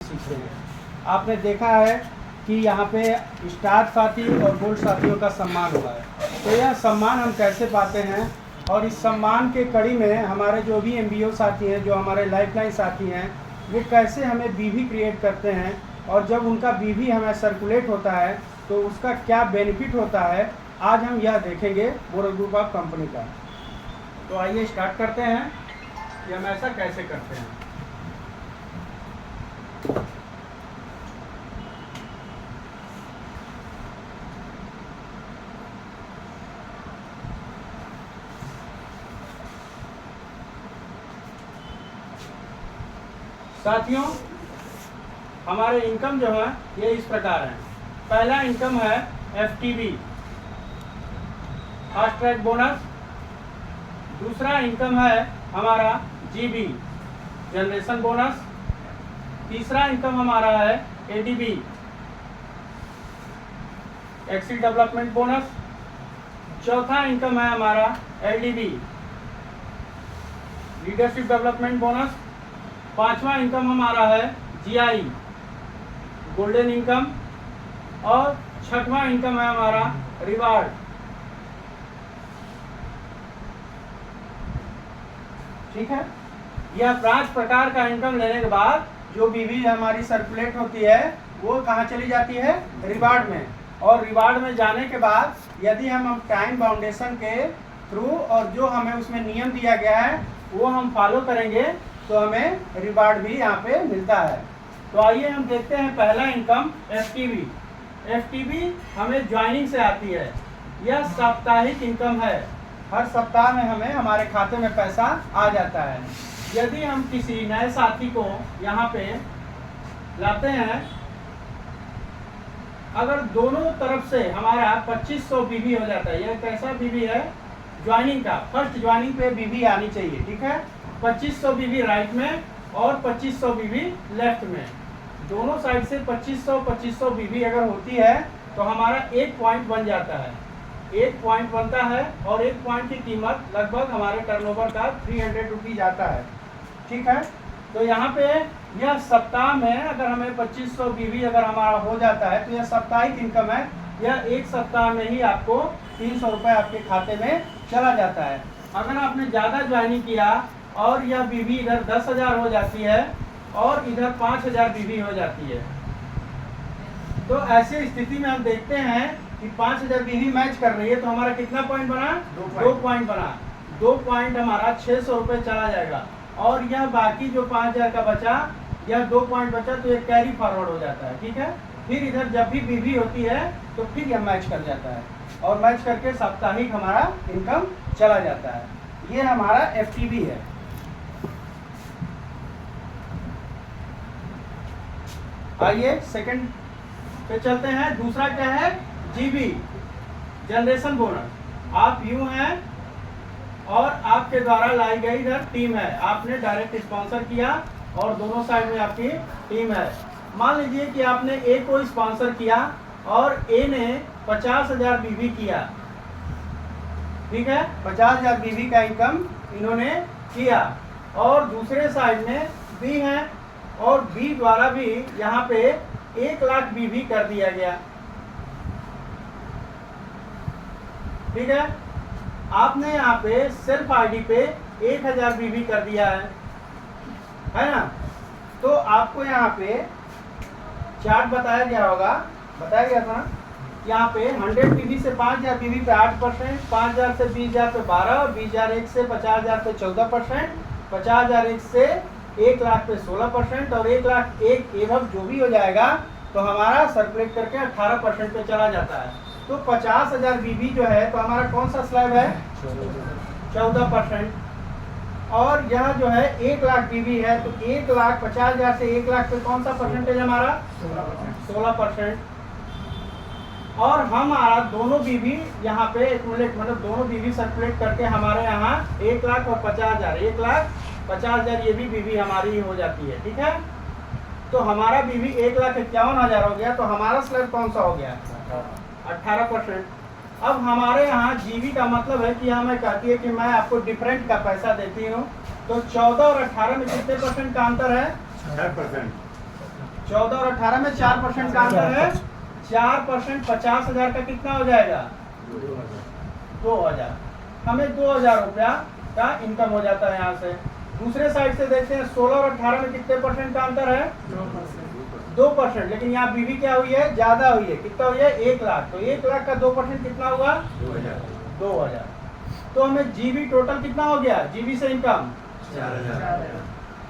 सीखते हैं। आपने देखा है कि यहाँ पे स्टार साथी और गोल्ड साथियों का सम्मान हुआ है, तो यह सम्मान हम कैसे पाते हैं और इस सम्मान के कड़ी में हमारे जो भी MBO साथी हैं, जो हमारे लाइफलाइन साथी हैं, वो कैसे हमें BV क्रिएट करते हैं और जब उनका BV हमें सर्कुलेट होता है तो उसका क्या बेनिफिट होता है, आज हम यह देखेंगे बोरल ग्रुप ऑफ कंपनी का। तो आइए स्टार्ट करते हैं कि हम ऐसा कैसे करते हैं। साथियों, हमारे इनकम जो है ये इस प्रकार है। पहला इनकम है FTB, फास्ट ट्रैक बोनस। दूसरा इनकम है हमारा GB, जनरेशन बोनस। तीसरा इनकम हमारा है ADB, एक्सील डेवलपमेंट बोनस। चौथा इनकम है हमारा LDB, लीडरशिप डेवलपमेंट बोनस। पांचवा इनकम हमारा है GI, गोल्डन इनकम। और छठवां इनकम है हमारा रिवार्ड। ठीक है, यह 5 प्रकार का इनकम लेने के बाद जो BV हमारी सर्कुलेट होती है वो कहाँ चली जाती है, रिवार्ड में। और रिवार्ड में जाने के बाद यदि हम टाइम बाउंडेशन के थ्रू और जो हमें उसमें नियम दिया गया है वो हम फॉलो करेंगे तो हमें रिवार्ड भी यहाँ पे मिलता है। तो आइए हम देखते हैं पहला इनकम FTB। FTB हमें ज्वाइनिंग से आती है। यह साप्ताहिक इनकम है, हर सप्ताह में हमें हमारे खाते में पैसा आ जाता है। यदि हम किसी नए साथी को यहाँ पे लाते हैं, अगर दोनों तरफ से हमारा 2500 BV हो जाता है। यह कैसा BV है, ज्वाइनिंग का। फर्स्ट ज्वाइनिंग पे BV आनी चाहिए, ठीक है। 2500 BV राइट में और 2500 BV लेफ्ट में, दोनों साइड से 2500 BV अगर होती है तो हमारा 1 पॉइंट बन जाता है। 1 पॉइंट बनता है और 1 पॉइंट की कीमत लगभग हमारे टर्नओवर का 300 रुपीज आता है, ठीक है। तो यहाँ पे यह सप्ताह में अगर हमें 2500 BV अगर हमारा हो जाता है तो यह साप्ताहिक इनकम है। यह एक सप्ताह में ही आपको 300 रुपये आपके खाते में चला जाता है। अगर आपने ज़्यादा ज्वाइनिंग किया और यह BV इधर 10,000 हो जाती है और इधर 5,000 BV हो जाती है, तो ऐसी स्थिति में हम देखते हैं कि 5,000 BV मैच कर रही है तो हमारा कितना पॉइंट बना, 2 पॉइंट बना। 2 पॉइंट हमारा 600 रुपये चला जाएगा और यह बाकी जो 5,000 का बचा, यह 2 पॉइंट बचा तो ये कैरी फॉरवर्ड हो जाता है, ठीक है। फिर इधर जब भी BV होती है तो फिर यह मैच कर जाता है और मैच करके साप्ताहिक हमारा इनकम चला जाता है। ये हमारा FTB है। आइए सेकंड पे चलते हैं। दूसरा क्या है, GB, जनरेशन बोनस। आप यूं हैं और आपके द्वारा लाई गई इधर टीम है, आपने डायरेक्ट स्पॉन्सर किया और दोनों साइड में आपकी टीम है। मान लीजिए कि आपने A को स्पॉन्सर किया और A ने 50,000 BV किया, ठीक है। 50,000 BV का इनकम इन्होंने किया और दूसरे साइड में B है और B द्वारा भी यहाँ पे 1 लाख BV कर दिया गया, ठीक है। आपने यहाँ पे सेल्फ ID पे 1000 BV कर दिया है ना। तो आपको यहाँ पे चार्ट बताया गया होगा, बताया गया था यहाँ पे 100 BV से 5,000 BV पे 8%, 5,000 से 20,000 पे 12%, 20,001 से 50,000 पे 14%, 50,001 से 1 लाख पे 16% और 1 लाख एक एवं जो भी हो जाएगा तो हमारा सर्कुलेट करके 18% पे चला जाता है। तो 50,000 BV जो है तो हमारा कौन सा स्लैब है, 14%। और यह जो है 1 लाख BV है तो 1,50,000 से 1 लाख पे कौन सा परसेंटेज हमारा, 16%। और हमारा दोनों BV यहाँ पे मतलब दोनों BV सर्कुलेट करके हमारे यहाँ 1 लाख और 50,000, 1,50,000 ये भी BV हमारी हो जाती है, ठीक है। तो हमारा BV 1,51,000 हो गया तो हमारा स्लैब कौन सा हो गया, 18%। अब हमारे यहाँ GB का मतलब है कि हमें कहती है कि मैं आपको डिफरेंट का पैसा देती हूँ, तो 14 और 18 में कितने परसेंट का अंतर है, 6%। 14 और 18 में 4% का अंतर है। 4% 50,000 का कितना हो जाएगा? 2,000। हमें 2,000 रुपया का इनकम हो जाता है यहाँ से। दूसरे साइड से देखते हैं 16 और 18 में कितने परसेंट का अंतर है? 2%। लेकिन यहाँ बीवी क्या हुई है? ज्यादा हुई है। कितना हुई है? 1 लाख। तो 1 लाख का 2% कितना हुआ? 2,000। तो हमें जीबी टोटल कितना हो गया? जीबी से इनकम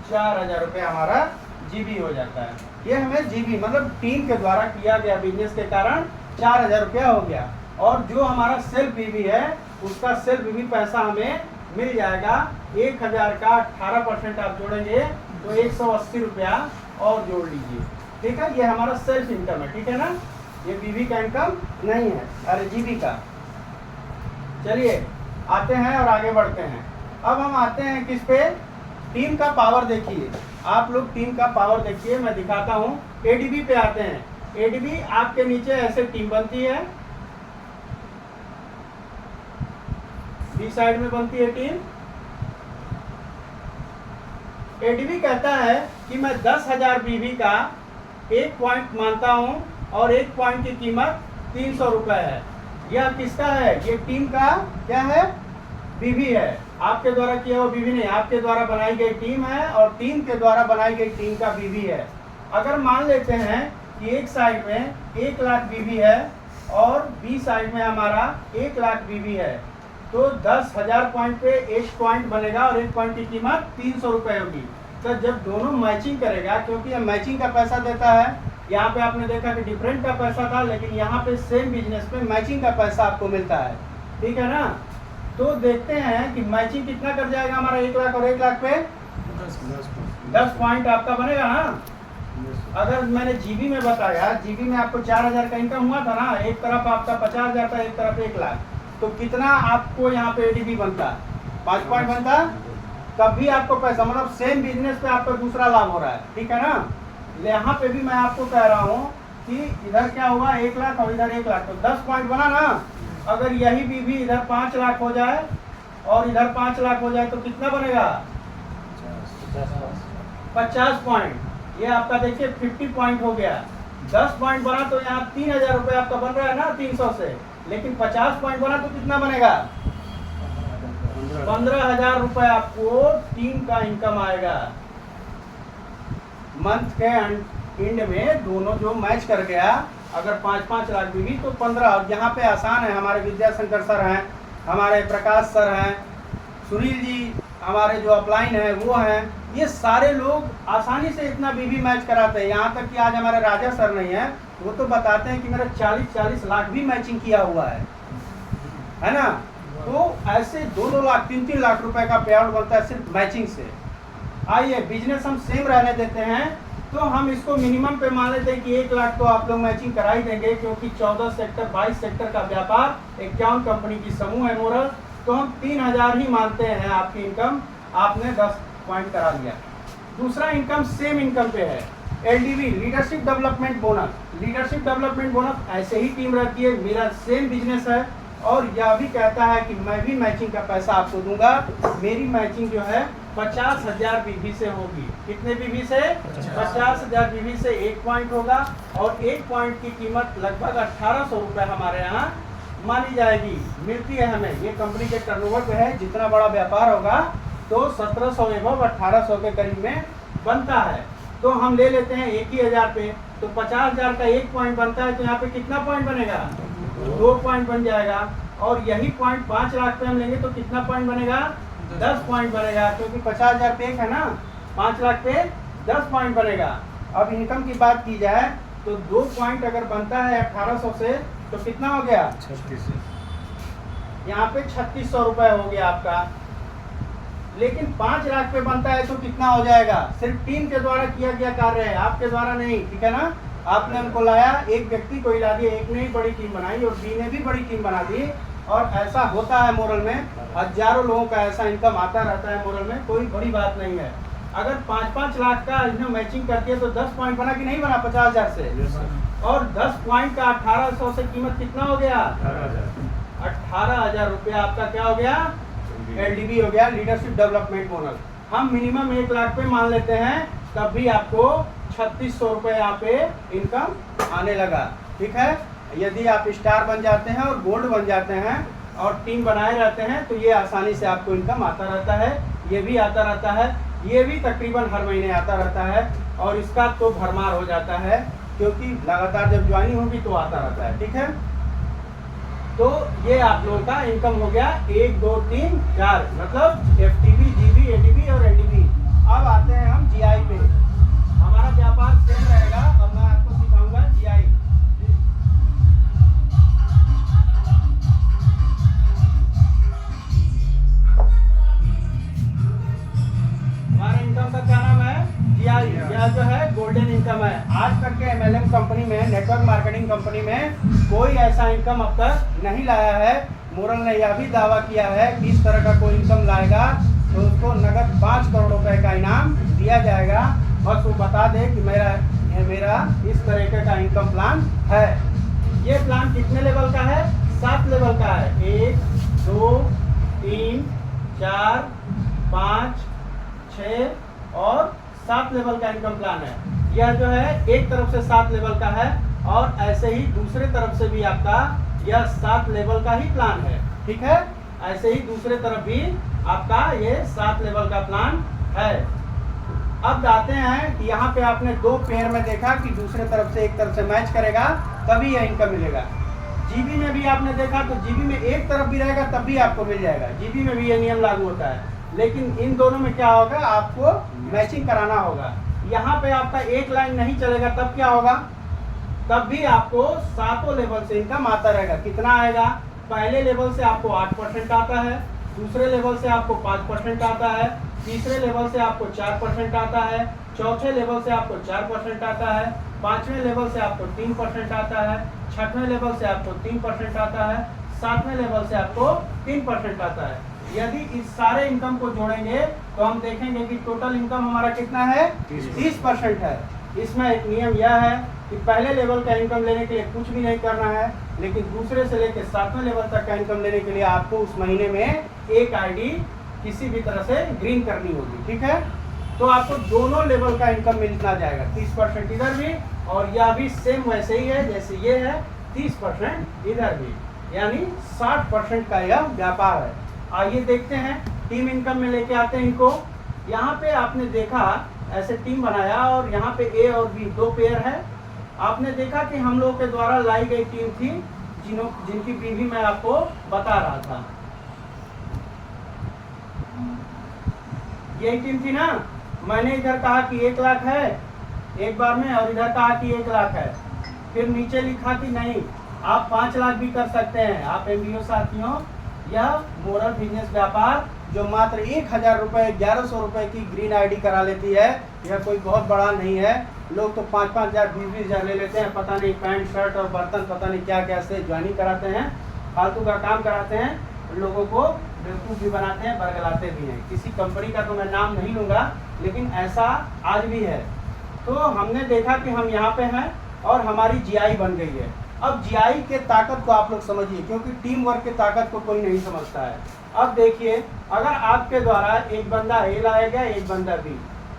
4,000 रुपये हमारा जीबी हो जाता है। ये हमें जीबी मतलब टीम के द्वारा किया गया बिजनेस के कारण 4,000 रुपया हो गया। और जो हमारा सेल्फ बीबी है उसका सेल्फ बीबी पैसा हमें मिल जाएगा 1,000 का 18% आप जोड़ेंगे तो 180 रुपया और जोड़ लीजिए। ठीक है, ये हमारा सेल्फ इनकम है। ठीक है ना, ये बीबी का इनकम नहीं है, अरे जीबी का। चलिए आते हैं और आगे बढ़ते हैं। अब हम आते हैं किस पे? टीम का पावर देखिए। आप लोग टीम का पावर देखिए, मैं दिखाता हूँ। एडीबी पे आते हैं। एडीबी आपके नीचे ऐसे टीम बनती है, बी साइड में बनती है टीम। एडीबी कहता है कि मैं 10,000 बीबी का 1 पॉइंट मानता हूं और 1 पॉइंट की कीमत 300 रुपए है। यह किसका है? ये टीम का क्या है? बीबी है। आपके द्वारा किया हुआ बीबी नहीं, आपके द्वारा बनाई गई टीम है और टीम के द्वारा बनाई गई टीम का बीबी है। अगर मान लेते हैं कि एक साइड में 1 लाख बीबी है और बी साइड में हमारा 1 लाख बीबी है, तो 10,000 पॉइंट पे 1 पॉइंट बनेगा और 1 पॉइंट की कीमत 300 रुपए होगी। तो जब दोनों मैचिंग करेगा, क्योंकि ये मैचिंग का पैसा देता है, यहाँ पे आपने देखा कि डिफरेंट का पैसा था, लेकिन यहाँ पे सेम बिजनेस पे मैचिंग का पैसा आपको मिलता है। ठीक है ना, तो देखते हैं कि मैचिंग कितना कर जाएगा हमारा 1 लाख और 1 लाख पे 10 पॉइंट आपका बनेगा ना। अगर मैंने जीबी में बताया, जीबी में आपको 4,000 का इनकम हुआ था ना, एक तरफ आपका 50,000 था, एक तरफ 1 लाख, तो कितना आपको यहाँ पे एडीबी बनता? 5 पॉइंट बनता। तब भी आपको पैसा मतलब सेम बिजनेस पे आपका दूसरा लाभ हो रहा है। ठीक है ना, यहाँ पे भी मैं आपको कह रहा हूँ कि इधर क्या हुआ? 1 लाख और इधर 1 लाख, तो 10 पॉइंट बना ना। अगर यही बीबी इधर 5 लाख हो जाए और इधर 5 लाख हो जाए तो कितना बनेगा? 50 पॉइंट। ये आपका देखिए 50 पॉइंट हो गया। 10 पॉइंट बना तो यहाँ 3,000 रुपये आपका बन रहा है ना 300 से, लेकिन 50 पॉइंट बना तो कितना बनेगा? 15,000 रुपये आपको टीम का इनकम आएगा। मंथ के एंड में दोनों जो मैच कर गया, अगर 5-5 लाख बीवी तो 15। और यहाँ पे आसान है, हमारे विद्याशंकर सर हैं, हमारे प्रकाश सर हैं, सुनील जी हमारे जो अपलाइन है वो हैं, ये सारे लोग आसानी से इतना बीवी मैच कराते हैं। यहाँ तक कि आज हमारे राजा सर नहीं है, वो तो बताते हैं कि मेरा 40-40 लाख भी मैचिंग किया हुआ है ना। तो ऐसे 2-2 लाख 3-3 लाख रुपए का पे आउट बनता है सिर्फ मैचिंग से। आइए बिजनेस हम सेम रहने देते हैं, तो हम इसको मिनिमम पे मान लेते हैं कि 1 लाख तो आप लोग मैचिंग करा ही देंगे, क्योंकि 14 सेक्टर 22 सेक्टर का व्यापार, 51 कंपनी की समूह है मोरल, तो हम 3,000 ही मानते हैं आपकी इनकम। आपने 10 पॉइंट करा दिया। दूसरा इनकम सेम इनकम पे है, LDB leadership development bonus. Leadership development bonus ऐसे ही टीम रहती है, मेरा सेम बिजनेस है और यह भी कहता है कि मैं भी मैचिंग का पैसा आपको दूंगा। मेरी मैचिंग जो है 50,000 बीवी से होगी। कितने बीवी से? 50,000 बीवी से 1 पॉइंट होगा और 1 पॉइंट की कीमत लगभग 1,800 रुपये हमारे यहाँ मानी जाएगी, मिलती है हमें। ये कंपनी के टर्नओवर पे है, जितना बड़ा व्यापार होगा तो 1700 एवं 1,800 के करीब में बनता है। तो हम ले लेते हैं 1,000 पे, तो 50,000 का 1 पॉइंट बनता है, तो यहाँ पे कितना पॉइंट बनेगा? 2 पॉइंट बन जाएगा। और यही पॉइंट 5 लाख पे हम लेंगे तो कितना पॉइंट बनेगा? 10 पॉइंट बनेगा, क्योंकि 50,000 पे 1 है ना, 5 लाख पे 10 पॉइंट बनेगा। अब इनकम की बात की जाए तो 2 पॉइंट अगर बनता है 1,800 से तो कितना हो गया? 36। यहाँ पे 3,600 रुपए हो गया आपका। लेकिन 5 लाख पे बनता है तो कितना हो जाएगा? सिर्फ टीम के द्वारा किया गया कार्य है, आपके द्वारा नहीं। ठीक है ना, आपने उनको लाया, एक व्यक्ति को हिला दिया, एक ने ही बड़ी टीम बनाई और बी ने भी बड़ी टीम बना दी। और ऐसा होता है मोरल में, हजारों लोगों का ऐसा इनकम आता रहता है मोरल में, कोई बड़ी बात नहीं है। अगर 5-5 लाख का इसने मैचिंग करती है तो 10 पॉइंट बना कि नहीं बना 50,000 से? और 10 पॉइंट का 1,800 से कीमत कितना हो गया? 18,000 रुपया आपका क्या हो गया? एलडीबी हो गया, लीडरशिप डेवलपमेंट बोनस। हम मिनिमम 1 लाख पे मान लेते हैं, तब भी आपको 3600 रुपये यहाँ पे इनकम आने लगा। ठीक है, यदि आप स्टार बन जाते हैं और गोल्ड बन जाते हैं और टीम बनाए रहते हैं तो ये आसानी से आपको इनकम आता रहता है, ये भी आता रहता है, ये भी तकरीबन हर महीने आता रहता है और इसका तो भरमार हो जाता है क्योंकि लगातार जब ज्वाइनिंग होगी तो आता रहता है। ठीक है, तो ये आप लोगों का इनकम हो गया 1 2 3 4, मतलब FTP, GB, ADP और ADP। अब आते हैं हम GI पे। हमारा व्यापार सेम रहेगा। अब मैं आपको सिखाऊंगा GI। हमारा इनकम का क्या नाम है? GI। यह जो है गोल्डन इनकम है। आज तक के MLM कंपनी में, नेटवर्क मार्केटिंग कंपनी में कोई ऐसा इनकम अब तक नहीं लाया है। मोरल ने यह भी दावा किया है कि इस तरह का कोई इनकम लाएगा तो उसको नगद 5 करोड़ रुपए का इनाम दिया जाएगा। बस वो बता दे कि मेरा इस तरीके का इनकम प्लान है। ये प्लान कितने लेवल का है? 7 लेवल का है। 1 2 3 4 5 6 और 7 लेवल का इनकम प्लान है। यह जो है एक तरफ से 7 लेवल का है और ऐसे ही दूसरे तरफ से भी आपका यह 7 लेवल का ही प्लान है। ठीक है, ऐसे ही दूसरे तरफ भी आपका ये 7 लेवल का प्लान है। अब आते हैं कि यहाँ पे आपने 2 पेयर में देखा कि दूसरे तरफ से एक तरफ से मैच करेगा तभी यह इनकम मिलेगा। जीबी में भी आपने देखा तो जीबी में एक तरफ भी रहेगा तब भी आपको मिल जाएगा। जीबी में भी ये नियम लागू होता है, लेकिन इन दोनों में क्या होगा, आपको मैचिंग कराना होगा। यहाँ पे आपका एक लाइन नहीं चलेगा तब क्या होगा, तब भी आपको 7 लेवल से इनकम आता रहेगा। कितना आएगा? पहले लेवल से आपको 8% आता है, दूसरे लेवल से आपको 5% आता है, तीसरे लेवल से आपको 4% आता है, चौथे लेवल से आपको 4% आता है, 5वें लेवल से आपको 3% आता है, 6वें लेवल से आपको 3% आता है, 7वें लेवल से आपको 3% आता है। यदि इस सारे इनकम को जोड़ेंगे तो हम देखेंगे कि टोटल इनकम हमारा कितना है? 30% है। इसमें एक नियम यह है कि पहले लेवल का इनकम लेने के लिए कुछ भी नहीं करना है, लेकिन दूसरे से लेकर 7वें लेवल तक का इनकम लेने के लिए आपको उस महीने में एक आईडी किसी भी तरह से ग्रीन करनी होगी। ठीक है, तो आपको दोनों लेवल का इनकम मिलना जाएगा। 30% इधर भी और यह भी सेम वैसे ही है जैसे ये है, 30% इधर भी, यानी 60% का यह व्यापार है। आइए देखते हैं टीम इनकम में लेके आते हैं इनको। यहाँ पे आपने देखा ऐसे टीम बनाया और यहाँ पे A और B 2 पेयर है। आपने देखा कि हम लोगों के द्वारा लाई गई टीम थी जिनकी बीवी मैं आपको बता रहा था। यही टीम थी ना। मैंने इधर कहा कि 1 लाख है एक बार में और इधर कहा कि 1 लाख है, फिर नीचे लिखा कि नहीं आप 5 लाख भी कर सकते हैं। आप MBO साथियों, यह मोरल बिजनेस व्यापार जो मात्र 1000 रुपये 1100 रुपये की ग्रीन आईडी करा लेती है, यह कोई बहुत बड़ा नहीं है। लोग तो 5-5 हज़ार 20-20 हज़ार ले लेते हैं, पता नहीं पैंट शर्ट और बर्तन पता नहीं क्या क्या से ज्वाइनिंग कराते हैं, फालतू का काम कराते हैं, लोगों को बेवकूफ़ भी बनाते हैं, बरगलाते भी हैं। किसी कंपनी का तो मैं नाम नहीं लूँगा, लेकिन ऐसा आज भी है। तो हमने देखा कि हम यहाँ पे हैं और हमारी GI बन गई है। अब GI के ताकत को आप लोग समझिए, क्योंकि टीम वर्क के ताकत को कोई नहीं समझता है। अब देखिए, अगर आपके द्वारा एक बंदा A लाया गया, एक बंदा B,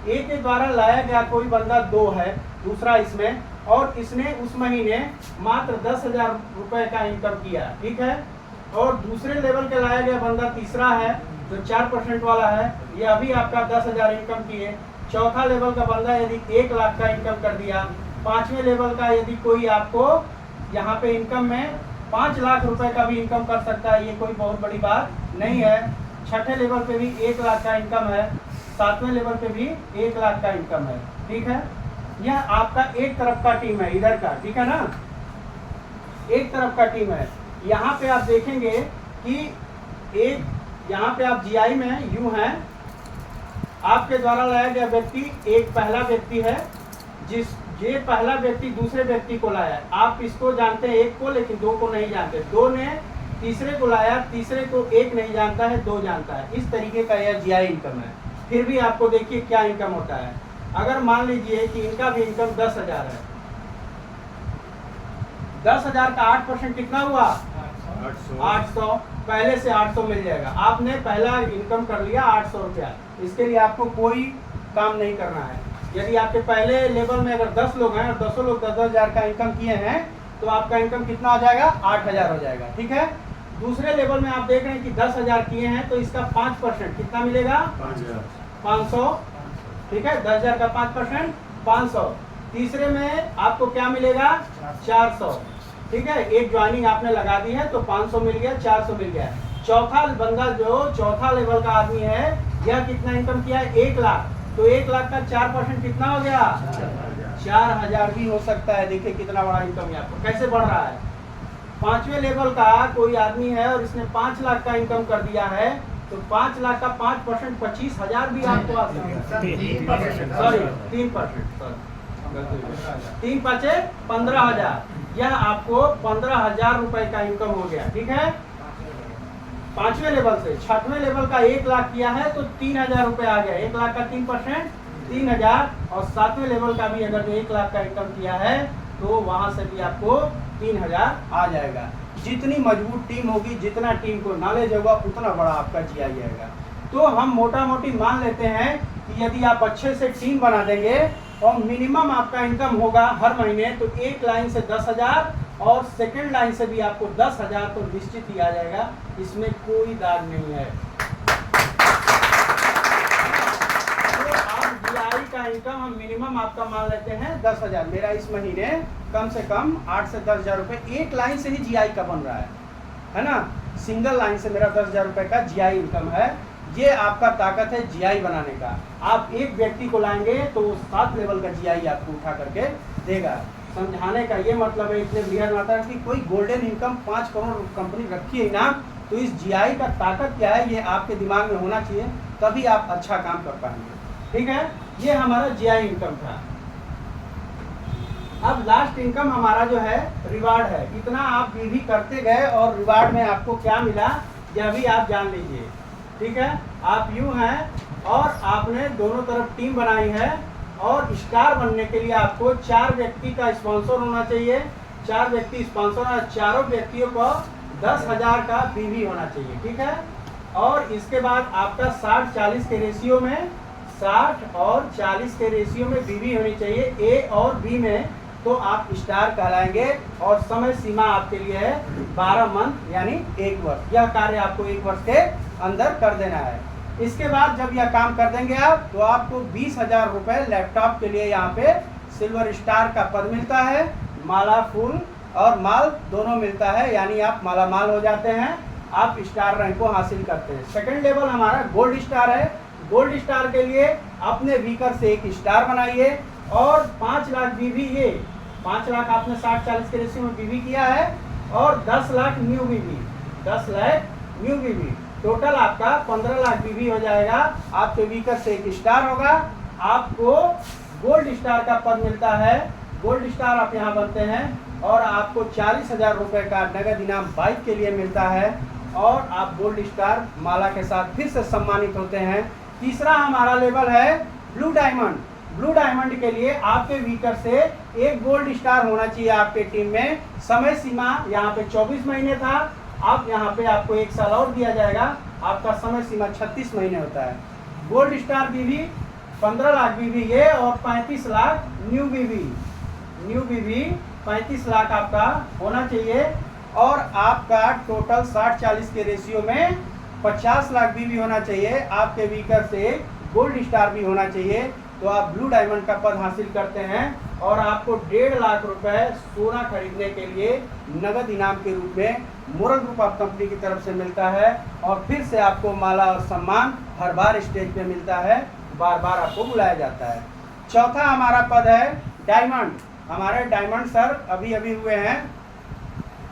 A के द्वारा लाया गया कोई बंदा 2 है, दूसरा इसमें, और इसने उस महीने मात्र 10,000 रुपये का इनकम किया, ठीक है। और दूसरे लेवल के लाया गया बंदा तीसरा है जो 4% वाला है, ये अभी आपका 10,000 इनकम किए। चौथा लेवल का बंदा यदि 1 लाख का इनकम कर दिया, 5वें लेवल का यदि कोई आपको यहाँ पे इनकम में 5 लाख रुपए का भी इनकम कर सकता है, ये कोई बहुत बड़ी बात नहीं है। 6ठे लेवल पे भी 1 लाख का इनकम है, 7वें लेवल पे भी 1 लाख का इनकम है, ठीक है। यह आपका एक तरफ का टीम है, इधर का, ठीक है ना, एक तरफ का टीम है। यहाँ पे आप देखेंगे कि एक यहाँ पे आप GI में यूं है, आपके द्वारा लाया गया व्यक्ति एक पहला व्यक्ति है, ये पहला व्यक्ति दूसरे व्यक्ति को लाया। आप इसको जानते हैं एक को, लेकिन 2 को नहीं जानते। 2 ने तीसरे को लाया, तीसरे को 1 नहीं जानता है, 2 जानता है। इस तरीके का यह GI इनकम है। फिर भी आपको देखिए क्या इनकम होता है। अगर मान लीजिए कि इनका भी इनकम 10,000 है, 10,000 का 8% कितना हुआ? 800। पहले से 800 मिल जाएगा। आपने पहला इनकम कर लिया 800 रुपया। इसके लिए आपको कोई काम नहीं करना है। यदि आपके पहले लेवल में अगर 10 लोग हैं और 10 लोग 10,000 का इनकम किए हैं तो आपका इनकम कितना हो जाएगा? 8,000 हो जाएगा। ठीक है। दूसरे लेवल में आप देख रहे हैं कि 10,000 किए हैं तो इसका 5% कितना मिलेगा? 500। ठीक है, 10,000 का 5% 500। तीसरे में आपको क्या मिलेगा? 400। ठीक है, एक ज्वाइनिंग आपने लगा दी है तो 500 मिल गया, 400 मिल गया। चौथा बंदा जो चौथा लेवल का आदमी है, यह कितना इनकम किया है? 1 लाख। तो 1 लाख का 4% कितना हो गया? 4,000 भी हो सकता है। देखिए कितना बड़ा इनकम है आपको, कैसे बढ़ रहा है। पांचवें लेवल का कोई आदमी है और इसने 5 लाख का इनकम कर दिया है तो 5 लाख का 5% 25,000 भी आपको आ सकता है। 3%। 3 पाँचे 15,000। यह आपको 15,000 रुपए का इनकम हो गया। ठीक है, पांचवें लेवल से। छठवें लेवल का 1 लाख किया है तो 3,000 रुपए आ गया। 1 लाख का 3% 3,000। और सातवें लेवल का भी अगर 1 लाख का इनकम किया है तो वहां से भी आपको 3,000 आ जाएगा। जितनी मजबूत टीम होगी, जितना टीम को नॉलेज होगा, उतना बड़ा आपका GI आएगा। तो हम मोटा मोटी मान लेते हैं कि यदि आप अच्छे से टीम बना देंगे और मिनिमम आपका इनकम होगा हर महीने तो एक लाइन से 10,000 और सेकंड लाइन से भी आपको 10,000 तो निश्चित ही आ जाएगा, इसमें कोई दाग नहीं है। तो आप GI का इनकम हम मिनिमम आपका मान लेते हैं 10,000। मेरा इस महीने कम से कम 8 से 10,000 रुपए एक लाइन से ही GI का बन रहा है ना। सिंगल लाइन से मेरा 10,000 रुपए का GI इनकम है। ये आपका ताकत है GI बनाने का। आप एक व्यक्ति को लाएंगे तो 7 लेवल का GI आपको उठा करके देगा। समझाने का ये मतलब है इतने बृहद मात्रा कि कोई गोल्डन इनकम 5 करोड़ कंपनी रखी है ना, तो इस GI का ताकत क्या है ये आपके दिमाग में होना चाहिए, तभी आप अच्छा काम कर पाएंगे। ठीक है, ये हमारा GI इनकम था। अब लास्ट इनकम हमारा जो है रिवार्ड है। इतना आप भी करते गए और रिवार्ड में आपको क्या मिला यह भी आप जान लीजिए। ठीक है, आप यूं हैं और आपने दोनों तरफ टीम बनाई है और स्टार बनने के लिए आपको 4 व्यक्ति का स्पॉन्सर होना चाहिए। 4 व्यक्ति स्पॉन्सर, चारों व्यक्तियों को 10,000 का PV होना चाहिए। ठीक है, और इसके बाद आपका 60-40 के रेशियो में 60 और 40 के रेशियो में PV होनी चाहिए A और B में, तो आप स्टार कहलाएंगे। और समय सीमा आपके लिए है 12 मंथ यानी 1 वर्ष। यह कार्य आपको 1 वर्ष के अंदर कर देना है। इसके बाद जब यह काम कर देंगे आप तो आपको 20,000 रुपए लैपटॉप के लिए यहाँ पे सिल्वर स्टार का पद मिलता है। माला फूल और माल दोनों मिलता है, यानी आप माला माल हो जाते हैं, आप स्टार रैंक को हासिल करते हैं। सेकंड लेवल हमारा गोल्ड स्टार है। गोल्ड स्टार के लिए अपने वीकर से एक स्टार बनाइए और 5 लाख BV, ये 5 लाख आपने 60-40 के रेशियो में BV किया है और 10 lakh new BV, 10 lakh new BV, total आपका 15 लाख BV हो जाएगा। आपके वीकर से एक स्टार होगा, आपको गोल्ड स्टार का पद मिलता है। गोल्ड स्टार आप यहाँ बनते हैं और आपको 40,000 रुपए का नगद इनाम बाइक के लिए मिलता है और आप गोल्ड स्टार माला के साथ फिर से सम्मानित होते हैं। तीसरा हमारा लेवल है ब्लू डायमंड। ब्लू डायमंड के लिए आपके वीकर से एक गोल्ड स्टार होना चाहिए आपके टीम में। समय सीमा यहाँ पे 24 महीने था, आप यहाँ पे आपको 1 साल और दिया जाएगा। आपका समय सीमा 36 महीने होता है। Gold star BV 15 lakh BV ये और 35 lakh new BV। New BV 35 lakh आपका होना चाहिए और आपका टोटल 60-40 के रेशियो में 50 लाख BV होना चाहिए। आपके वीकर से गोल्ड स्टार भी होना चाहिए, तो आप ब्लू डायमंड का पद हासिल करते हैं और आपको 1.5 लाख रुपए सोना खरीदने के लिए नगद इनाम के रूप में मोरल ग्रुप ऑफ कंपनी की तरफ से मिलता है। और फिर से आपको माला और सम्मान हर बार स्टेज पे मिलता है, बार बार आपको बुलाया जाता है। चौथा हमारा पद है डायमंड। हमारे डायमंड सर अभी अभी हुए हैं,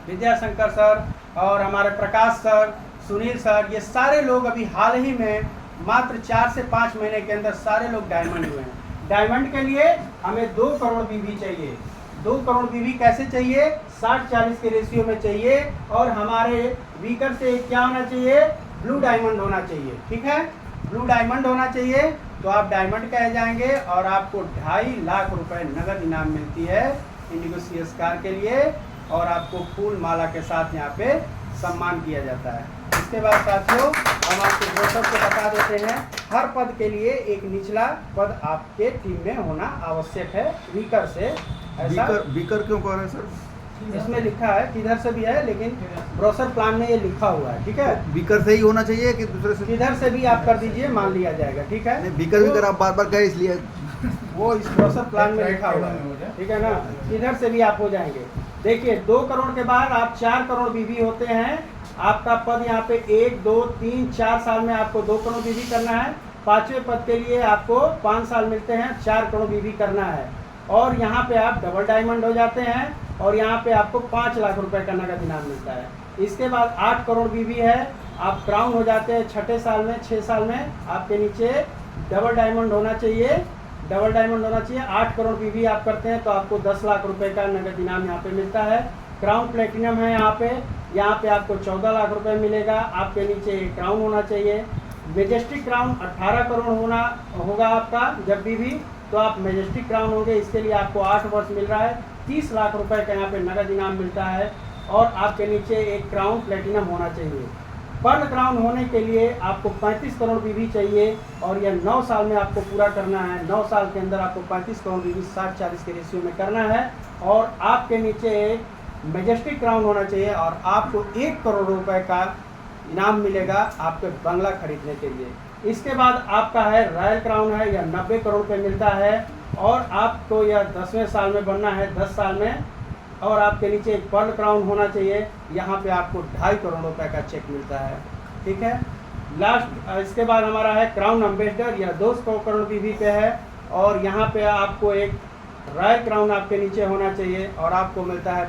विद्याशंकर सर और हमारे प्रकाश सर, सुनील सर, ये सारे लोग अभी हाल ही में मात्र 4 से 5 महीने के अंदर सारे लोग डायमंड हुए हैं। डायमंड के लिए हमें 2 करोड़ BV चाहिए। 2 करोड़ BV कैसे चाहिए? 60-40 के रेशियो में चाहिए और हमारे वीकर से क्या होना चाहिए? ब्लू डायमंड होना चाहिए। ठीक है, ब्लू डायमंड होना चाहिए तो आप डायमंड कहे जाएंगे और आपको 2.5 लाख रुपए नगद इनाम मिलती है इंडिगो CS कार के लिए और आपको फूल माला के साथ यहाँ पे सम्मान किया जाता है। इसके बाद साथियों हम आपको ब्रोशर को बता देते हैं, हर पद के लिए एक निचला पद आपके टीम में होना आवश्यक है, बीकर से। ऐसा बीकर क्यों कह रहे हैं सर? इसमें लिखा है, किधर से भी है लेकिन ब्रोशर प्लान में ये लिखा हुआ है, ठीक है। बीकर से ही होना चाहिए कि दूसरे से? किधर से भी आप कर दीजिए, मान लिया जाएगा, ठीक है। बीकर भी कर आप बार बार कहे इसलिए वो इस ब्रोशर प्लान में लिखा हुआ है, ठीक है ना। किधर से भी आप हो जाएंगे। देखिए 2 करोड़ के बाद आप 4 करोड़ बीवी होते हैं। आपका पद यहाँ पे 1, 2, 3, 4 साल में आपको 2 करोड़ बीवी करना है। 5वें पद के लिए आपको 5 साल मिलते हैं, 4 करोड़ बीवी करना है। और यहाँ पे आप डबल डायमंड हो जाते हैं और यहाँ पे आपको 5 लाख रुपए का नगद इनाम मिलता है। इसके बाद 8 करोड़ बीवी है, आप क्राउन हो जाते हैं 6ठे साल में। 6 साल में आपके नीचे डबल डायमंड होना चाहिए, डबल डायमंड होना चाहिए। 8 करोड़ बीवी आप करते हैं तो आपको 10 लाख रुपए का नगद इनाम यहाँ पे मिलता है। क्राउन प्लेटिनम है यहाँ पे आपको 14 लाख रुपए मिलेगा। आपके नीचे एक क्राउन होना चाहिए। मेजेस्टिक क्राउन 18 करोड़ होगा आपका जब भी तो आप मेजेस्टिक क्राउन होंगे। इसके लिए आपको 8 वर्ष मिल रहा है, 30 लाख रुपए का यहाँ पे नगद इनाम मिलता है। और आपके नीचे एक क्राउन प्लेटिनम होना चाहिए। पर्ल क्राउन होने के लिए आपको 35 करोड़ बीवी चाहिए और यह 9 साल में आपको पूरा करना है। 9 साल के अंदर आपको 35 करोड़ बीवी 60-40 के रेशियो में करना है। और आपके नीचे एक मेजेस्टिक क्राउन होना चाहिए और आपको 1 करोड़ रुपए का इनाम मिलेगा आपके बंगला खरीदने के लिए। इसके बाद आपका है रॉयल क्राउन है, यह 90 करोड़ पे मिलता है और आपको यह 10वें साल में बनना है, 10 साल में। और आपके नीचे एक पर्ल क्राउन होना चाहिए, यहाँ पे आपको 2.5 करोड़ रुपए का चेक मिलता है, ठीक है। लास्ट इसके बाद हमारा है क्राउन एम्बेसडर, यह 200 करोड़ बीवी पे है और यहाँ पे आपको एक रॉयल क्राउन आपके नीचे होना चाहिए और आपको मिलता है